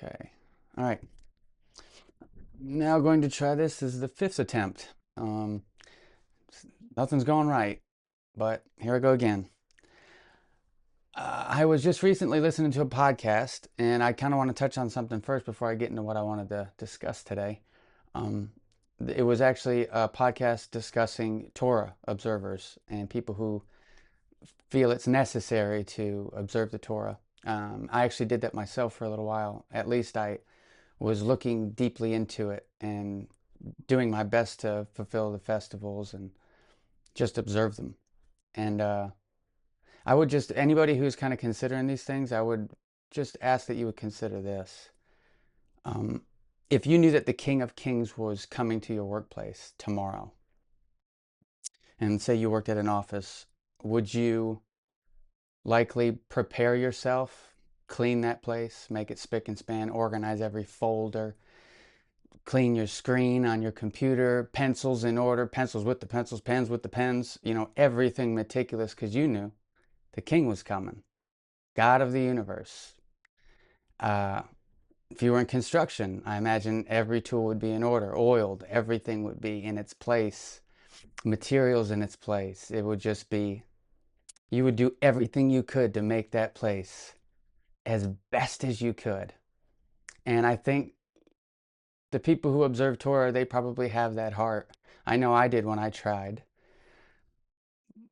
Okay. All right. Now going to try this. This is the fifth attempt. Um, Nothing's going right, but here I go again. I was just recently listening to a podcast, and I kind of want to touch on something first before I get into what I wanted to discuss today. Um, it was actually a podcast discussing Torah observers and people who feel it's necessary to observe the Torah. I actually did that myself for a little while. At least I was looking deeply into it and doing my best to fulfill the festivals and just observe them. And I would just, anybody who's kind of considering these things, I would just ask that you would consider this. Um, if you knew that the King of Kings was coming to your workplace tomorrow, and say you worked at an office, would you likely prepare yourself, clean that place, make it spick and span, organize every folder, clean your screen on your computer, pencils in order, pencils with the pencils, pens with the pens, everything meticulous because you knew the king was coming, God of the universe. Uh, if you were in construction, I imagine every tool would be in order, oiled, everything would be in its place, materials in its place. It would just be, you would do everything you could to make that place as best as you could. And I think the people who observe Torah, they probably have that heart. I know I did when I tried.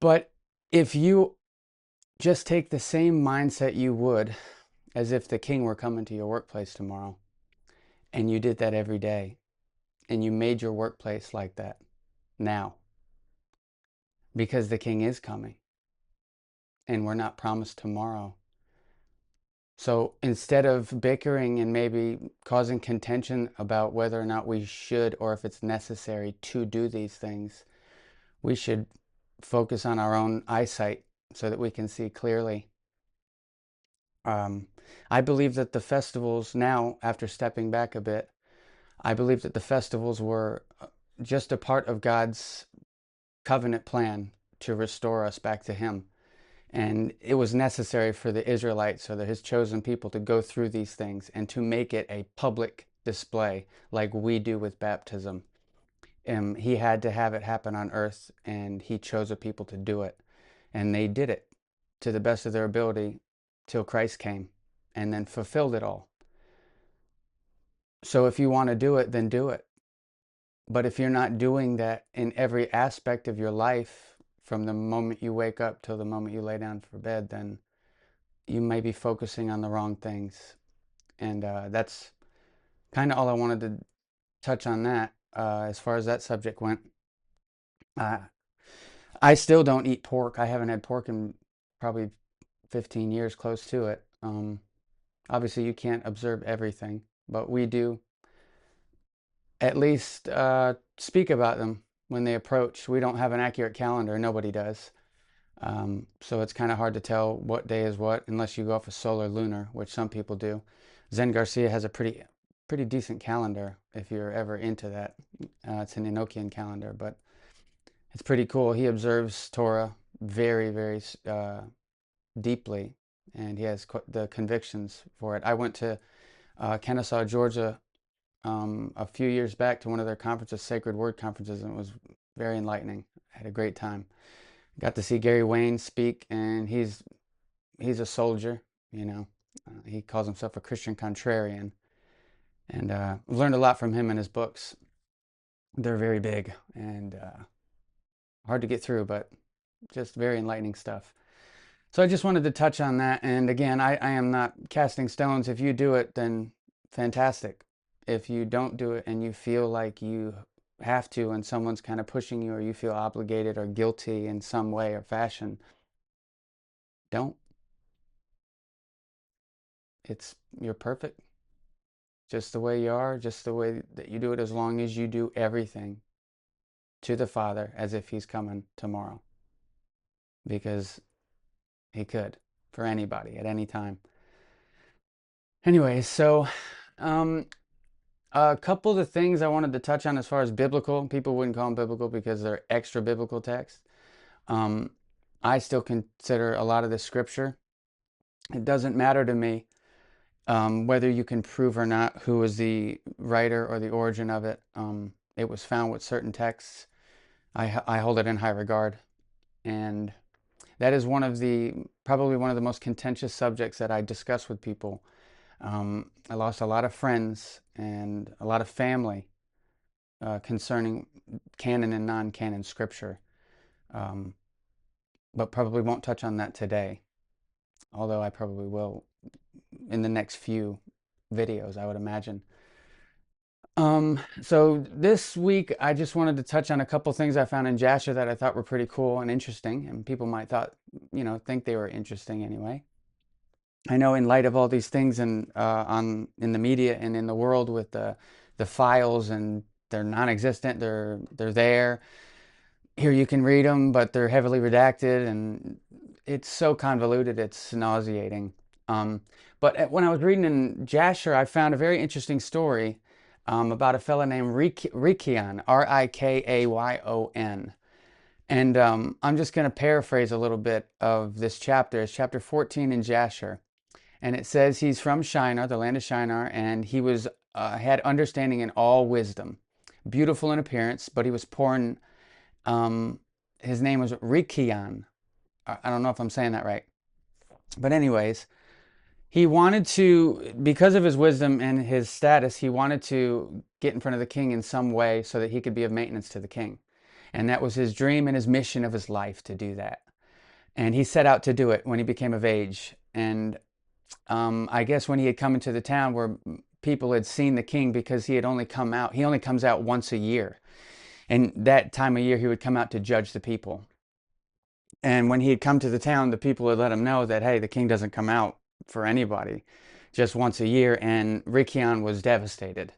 But if you just take the same mindset you would as if the king were coming to your workplace tomorrow, and you did that every day, and you made your workplace like that now, because the king is coming, and we're not promised tomorrow. So instead of bickering and maybe causing contention about whether or not we should or if it's necessary to do these things, we should focus on our own eyesight so that we can see clearly. Um, I believe that the festivals now, after stepping back a bit, I believe that the festivals were just a part of God's covenant plan to restore us back to Him. And it was necessary for the Israelites, or His chosen people, to go through these things and to make it a public display like we do with baptism. He had to have it happen on earth, and He chose a people to do it. And they did it to the best of their ability till Christ came and then fulfilled it all. So if you want to do it, then do it. But if you're not doing that in every aspect of your life, from the moment you wake up till the moment you lay down for bed, then you may be focusing on the wrong things. And that's kind of all I wanted to touch on that as far as that subject went. Uh, I still don't eat pork. I haven't had pork in probably 15 years, close to it. Obviously, you can't observe everything, but we do at least speak about them when they approach. We don't have an accurate calendar. Nobody does. So it's kind of hard to tell what day is what unless you go off of solar lunar, which some people do. Zen Garcia has a pretty decent calendar if you're ever into that. It's an Enochian calendar, but it's pretty cool. He observes Torah very, very deeply, and he has the convictions for it. I went to Kennesaw, Georgia, a few years back to one of their conferences, Sacred Word conferences, and it was very enlightening. I had a great time. Got to see Gary Wayne speak, and he's a soldier. He calls himself a Christian contrarian, and learned a lot from him and his books. They're very big and hard to get through, but just very enlightening stuff. So I just wanted to touch on that. And again, I am not casting stones. If you do it, then fantastic. If you don't do it and you feel like you have to and someone's kind of pushing you or you feel obligated or guilty in some way or fashion, don't. You're perfect just the way you are, just the way that you do it, as long as you do everything to the Father as if He's coming tomorrow, because He could for anybody at any time. Anyway, so um, a couple of the things I wanted to touch on as far as biblical. People wouldn't call them biblical because they're extra biblical texts. Um, I still consider a lot of the scripture. It doesn't matter to me Whether you can prove or not who was the writer or the origin of it, it was found with certain texts. I hold it in high regard, and that is probably one of the most contentious subjects that I discuss with people. I lost a lot of friends and a lot of family concerning canon and non-canon scripture, um, but probably won't touch on that today, although I probably will in the next few videos, I would imagine. So this week I just wanted to touch on a couple things I found in Jasher that I thought were pretty cool and interesting, and people might think they were interesting anyway. I know in light of all these things in the media and in the world with the files, and they're non-existent, they're there. Here you can read them, but they're heavily redacted, and it's so convoluted, it's nauseating. Um, but when I was reading in Jasher, I found a very interesting story about a fella named Rikon, Rikayon. And I'm just going to paraphrase a little bit of this chapter. It's chapter 14 in Jasher. And it says he's from Shinar, the land of Shinar, and he had understanding in all wisdom, beautiful in appearance, but he was poor in, his name was Rikon. I don't know if I'm saying that right. But anyways, he wanted to, because of his wisdom and his status, he wanted to get in front of the king in some way so that he could be of maintenance to the king. And that was his dream and his mission of his life, to do that. And he set out to do it when he became of age. And I guess when he had come into the town where people had seen the king, because he only comes out once a year. And that time of year he would come out to judge the people. And when he had come to the town, the people had let him know that, hey, the king doesn't come out for anybody, just once a year. And Rikon was devastated.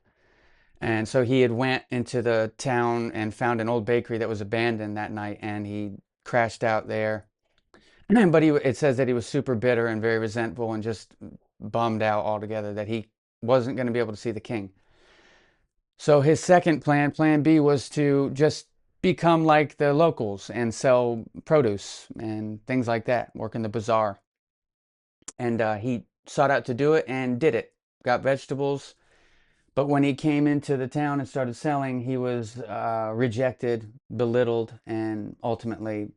And so he had went into the town and found an old bakery that was abandoned that night, and he crashed out there. But it says that he was super bitter and very resentful and just bummed out altogether that he wasn't going to be able to see the king. So his second plan B, was to just become like the locals and sell produce and things like that, work in the bazaar. And he sought out to do it and did it. Got vegetables. But when he came into the town and started selling, he was rejected, belittled, and ultimately,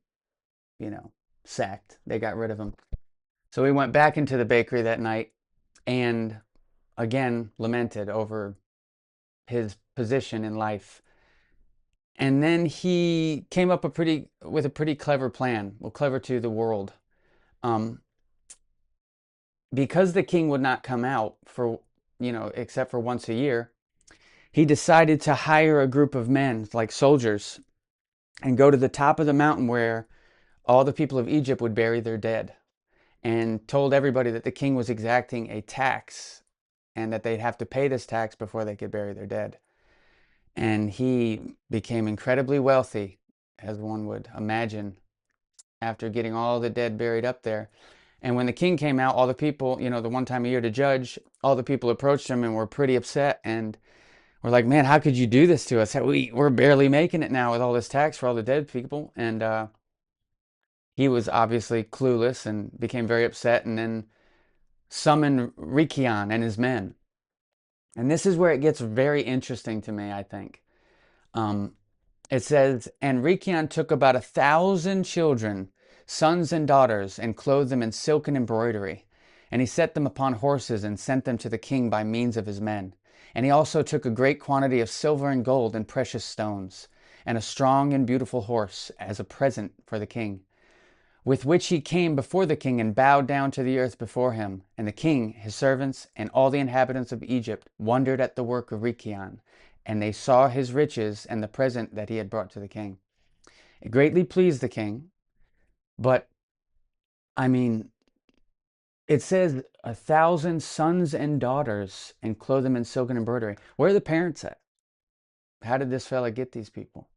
sacked. They got rid of him. So he went back into the bakery that night and again lamented over his position in life. And then he came up with a pretty clever plan, well, clever to the world. Um, because the king would not come out for, except for once a year, he decided to hire a group of men, like soldiers, and go to the top of the mountain where all the people of Egypt would bury their dead, and told everybody that the king was exacting a tax and that they'd have to pay this tax before they could bury their dead. And he became incredibly wealthy, as one would imagine, after getting all the dead buried up there. And when the king came out, all the people, the one time a year to judge, all the people approached him and were pretty upset, and were like, man, how could you do this to us? We're barely making it now with all this tax for all the dead people. And he was obviously clueless and became very upset, and then summoned Rikon and his men. And this is where it gets very interesting to me, I think. It says, and Rikon took about 1,000 children, sons and daughters, and clothed them in silk and embroidery. And he set them upon horses and sent them to the king by means of his men. And he also took a great quantity of silver and gold and precious stones, and a strong and beautiful horse as a present for the king, with which he came before the king and bowed down to the earth before him. And the king, his servants, and all the inhabitants of Egypt wondered at the work of Rikon, and they saw his riches and the present that he had brought to the king. It greatly pleased the king, but, it says 1,000 sons and daughters, and clothed them in silk and embroidery. Where are the parents at? How did this fella get these people?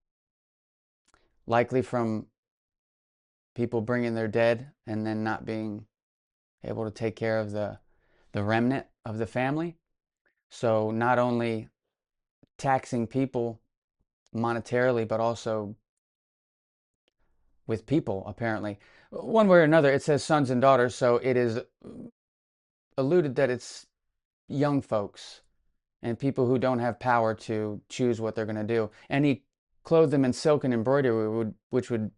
Likely from people bringing their dead and then not being able to take care of the remnant of the family. So not only taxing people monetarily, but also with people, apparently. One way or another, it says sons and daughters, so it is alluded that it's young folks and people who don't have power to choose what they're going to do. And he clothed them in silk and embroidery, which would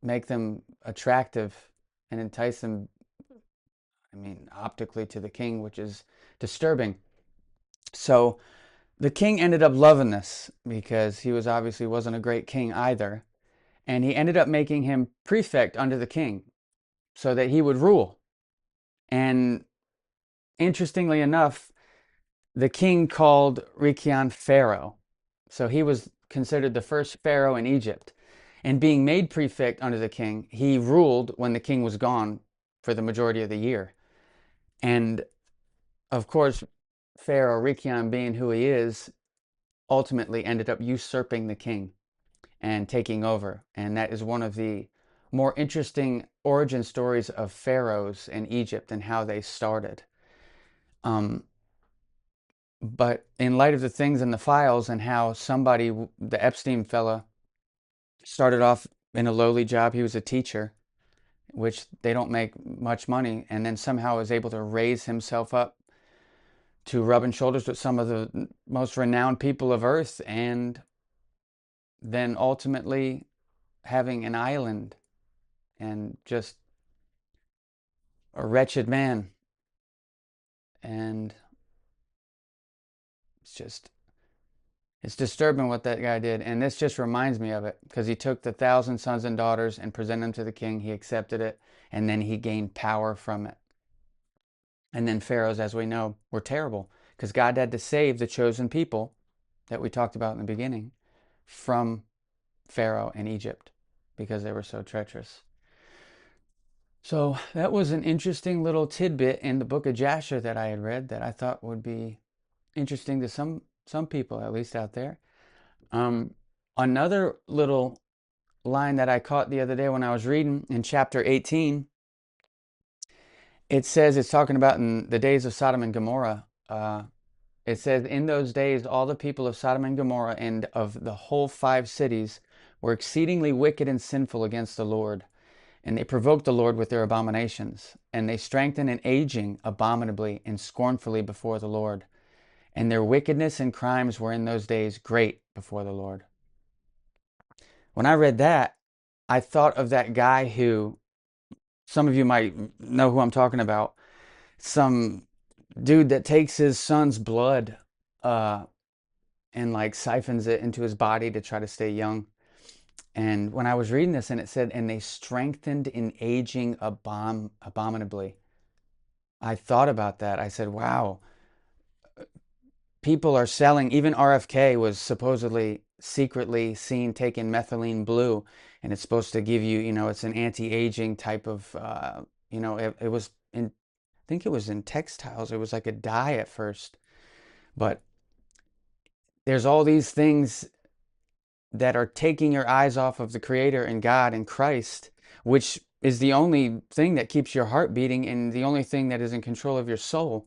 make them attractive and entice them, I mean, optically to the king, which is disturbing. So the king ended up loving this because he was obviously wasn't a great king either. And he ended up making him prefect under the king so that he would rule. And interestingly enough, the king called Rikon Pharaoh. So he was considered the first pharaoh in Egypt. And being made prefect under the king, he ruled when the king was gone for the majority of the year. And of course, Pharaoh, Rikon being who he is, ultimately ended up usurping the king and taking over. And that is one of the more interesting origin stories of pharaohs in Egypt and how they started. But in light of the things in the files and how somebody, the Epstein fella, started off in a lowly job, he was a teacher, which they don't make much money, and then somehow was able to raise himself up to rubbing shoulders with some of the most renowned people of Earth, and then ultimately having an island and just a wretched man. And it's disturbing what that guy did. And this just reminds me of it because he took the 1,000 sons and daughters and presented them to the king. He accepted it, and then he gained power from it. And then pharaohs, as we know, were terrible because God had to save the chosen people that we talked about in the beginning from Pharaoh and Egypt because they were so treacherous. So that was an interesting little tidbit in the book of Jasher that I had read that I thought would be interesting to some people, at least out there. Another little line that I caught the other day when I was reading in chapter 18, it says, it's talking about in the days of Sodom and Gomorrah. It says, in those days, all the people of Sodom and Gomorrah and of the whole 5 cities were exceedingly wicked and sinful against the Lord. And they provoked the Lord with their abominations. And they strengthened and aging abominably and scornfully before the Lord. And their wickedness and crimes were in those days great before the Lord. When I read that, I thought of that guy who, some of you might know who I'm talking about, some dude that takes his son's blood and like siphons it into his body to try to stay young. And when I was reading this and it said, and they strengthened in aging abominably, I thought about that. I said, wow, people are selling, even RFK was supposedly secretly seen taking methylene blue, and it's supposed to give you, it's an anti-aging type of, it was in, I think it was in textiles. It was like a dye at first, but there's all these things that are taking your eyes off of the Creator and God and Christ, which is the only thing that keeps your heart beating and the only thing that is in control of your soul.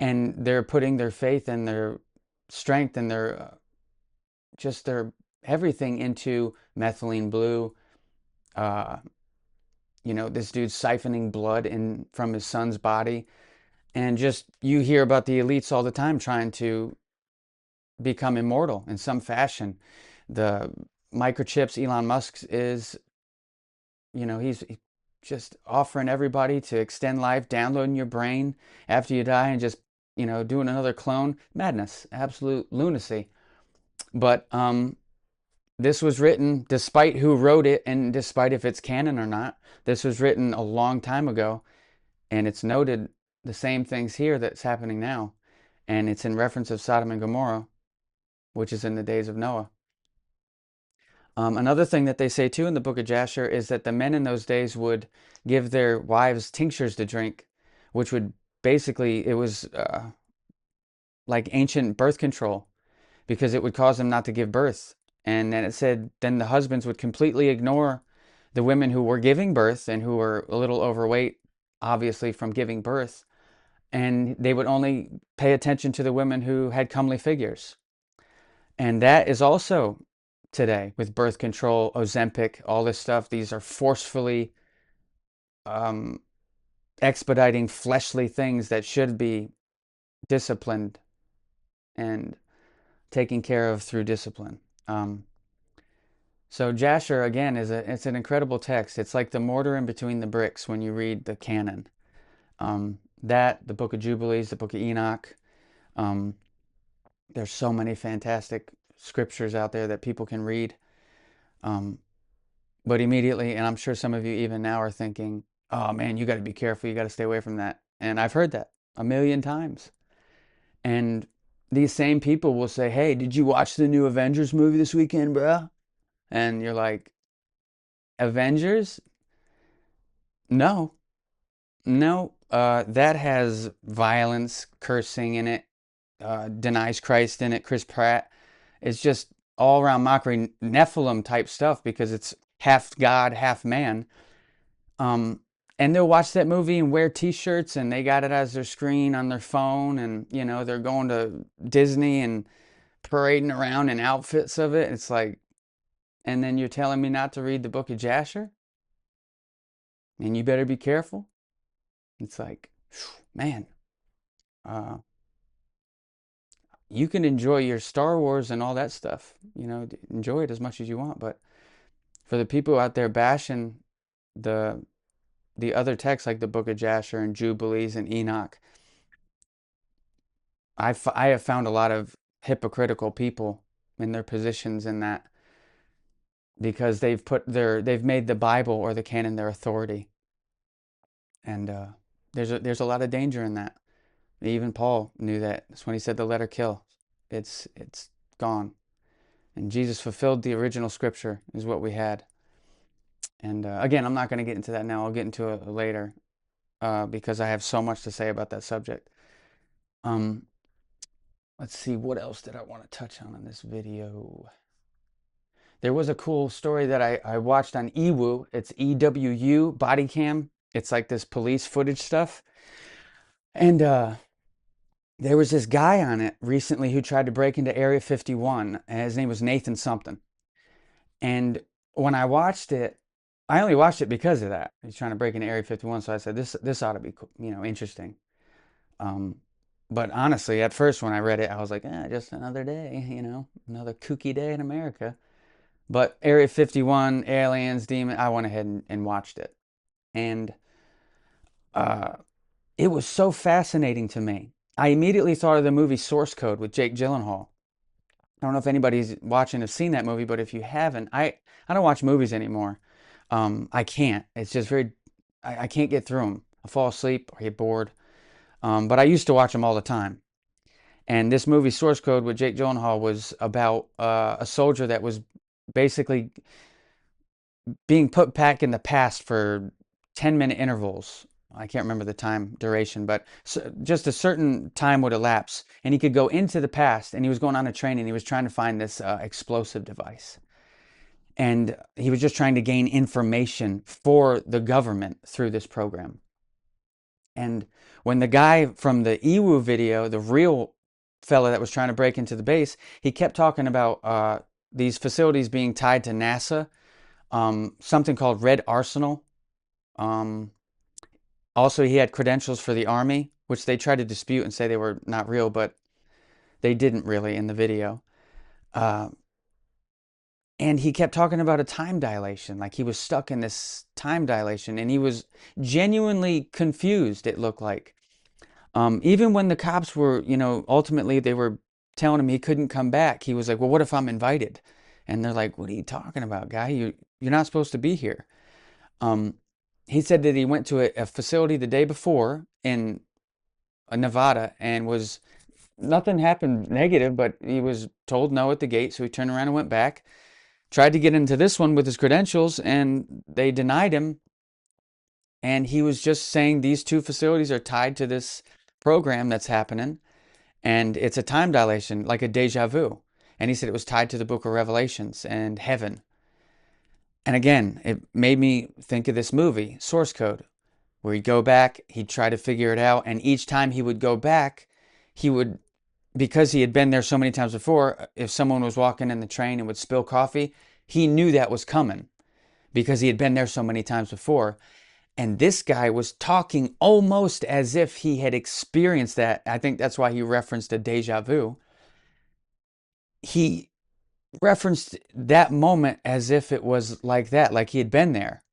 And they're putting their faith and their strength and their just their everything into methylene blue. This dude's siphoning blood in from his son's body, and just you hear about the elites all the time trying to become immortal in some fashion. The microchips Elon Musk is, he's just offering everybody to extend life, downloading your brain after you die, and just doing another clone. Madness, absolute lunacy. But this was written, despite who wrote it and despite if it's canon or not, this was written a long time ago, and it's noted the same things here that's happening now, and it's in reference of Sodom and Gomorrah, which is in the days of Noah. Another thing that they say too in the book of Jasher is that the men in those days would give their wives tinctures to drink, which would basically, it was like ancient birth control, because it would cause them not to give birth. And then it said, then the husbands would completely ignore the women who were giving birth and who were a little overweight, obviously from giving birth. And they would only pay attention to the women who had comely figures. And that is also today with birth control, Ozempic, all this stuff. These are forcefully expediting fleshly things that should be disciplined and taken care of through discipline. Um, so Jasher, again, it's an incredible text. It's like the mortar in between the bricks when you read the Canon. The Book of Jubilees, the Book of Enoch. Um, there's so many fantastic scriptures out there that people can read. But immediately, and I'm sure some of you even now are thinking, oh man, you got to be careful. You got to stay away from that. And I've heard that a million times. And these same people will say, hey, did you watch the new Avengers movie this weekend, bruh? And you're like, Avengers? No, no. That has violence, cursing in it, denies Christ in it. Chris Pratt. It's just all around mockery, Nephilim type stuff because it's half God, half man. Um, and they'll watch that movie and wear T-shirts, and they got it as their screen on their phone, and they're going to Disney and parading around in outfits of it. It's like, and then you're telling me not to read the Book of Jasher, and you better be careful. It's like, man, uh, you can enjoy your Star Wars and all that stuff. Enjoy it as much as you want, but for the people out there bashing the the other texts like the Book of Jasher and Jubilees and Enoch, I have found a lot of hypocritical people in their positions in that because they've made the Bible or the canon their authority, and there's a lot of danger in that. Even Paul knew that. That's when he said the letter kill. It's gone, and Jesus fulfilled the original scripture is what we had. And again, I'm not going to get into that now. I'll get into it later because I have so much to say about that subject. Let's see, what else did I want to touch on in this video? There was a cool story that I watched on EWU. It's EWU body cam. It's like this police footage stuff. And there was this guy on it recently who tried to break into Area 51. And his name was Nathan something. And when I watched it, I only watched it because of that. He's trying to break into Area 51. So I said, this ought to be, interesting. But honestly, at first when I read it, I was like, just another day, another kooky day in America. But Area 51, aliens, demon, I went ahead and watched it. And it was so fascinating to me. I immediately thought of the movie Source Code with Jake Gyllenhaal. I don't know if anybody's watching has seen that movie, but if you haven't, I don't watch movies anymore. I can't. It's just I can't get through them. I fall asleep or get bored. But I used to watch them all the time. And this movie, Source Code, with Jake Gyllenhaal, was about a soldier that was basically being put back in the past for 10-minute intervals. I can't remember the time duration, but just a certain time would elapse. And he could go into the past, and he was going on a train, and he was trying to find this explosive device. And he was just trying to gain information for the government through this program. And when the guy from the EWU video, the real fella that was trying to break into the base, he kept talking about these facilities being tied to NASA, something called Red Arsenal. Also, he had credentials for the Army, which they tried to dispute and say they were not real, but they didn't really in the video. And he kept talking about a time dilation, like he was stuck in this time dilation, and he was genuinely confused, it looked like. Even when the cops were, ultimately they were telling him he couldn't come back, he was like, well, what if I'm invited? And they're like, what are you talking about, guy? You're not supposed to be here. He said that he went to a facility the day before in Nevada and nothing happened negative, but he was told no at the gate, so he turned around and went back. Tried to get into this one with his credentials, and they denied him. And he was just saying these two facilities are tied to this program that's happening, and it's a time dilation, like a deja vu. And he said it was tied to the book of Revelations and heaven. And again, it made me think of this movie, Source Code, where he'd go back, he'd try to figure it out, and each time he would go back, because he had been there so many times before, if someone was walking in the train and would spill coffee, he knew that was coming because he had been there so many times before. And this guy was talking almost as if he had experienced that. I think that's why he referenced a deja vu. He referenced that moment as if it was like that, like he had been there.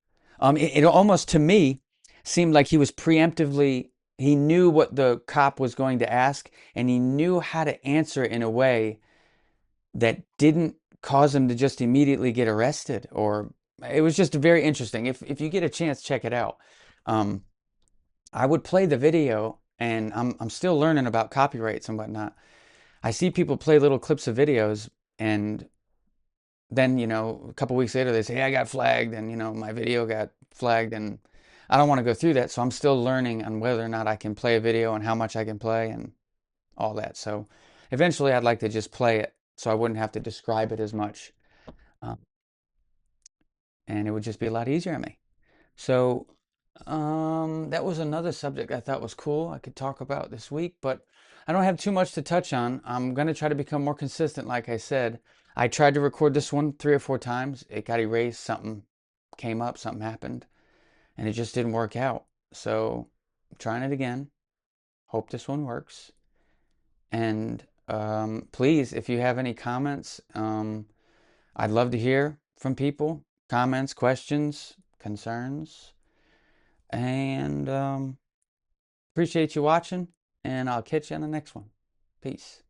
It almost to me seemed like he was preemptively, he knew what the cop was going to ask, and he knew how to answer it in a way that didn't cause him to just immediately get arrested. Or it was just very interesting. If you get a chance, check it out. Um, I would play the video, and I'm still learning about copyrights and whatnot. I see people play little clips of videos, and then, a couple weeks later they say, hey, I got flagged, and my video got flagged, and I don't want to go through that. So I'm still learning on whether or not I can play a video and how much I can play and all that. So eventually I'd like to just play it so I wouldn't have to describe it as much. Um, and it would just be a lot easier on me. So that was another subject I thought was cool I could talk about this week, but I don't have too much to touch on. I'm going to try to become more consistent, like I said. I tried to record this one 3 or 4 times. It got erased, something came up, something happened, and it just didn't work out. So I'm trying it again. Hope this one works. And please, if you have any comments, I'd love to hear from people. Comments, questions, concerns. And appreciate you watching, and I'll catch you on the next one. Peace.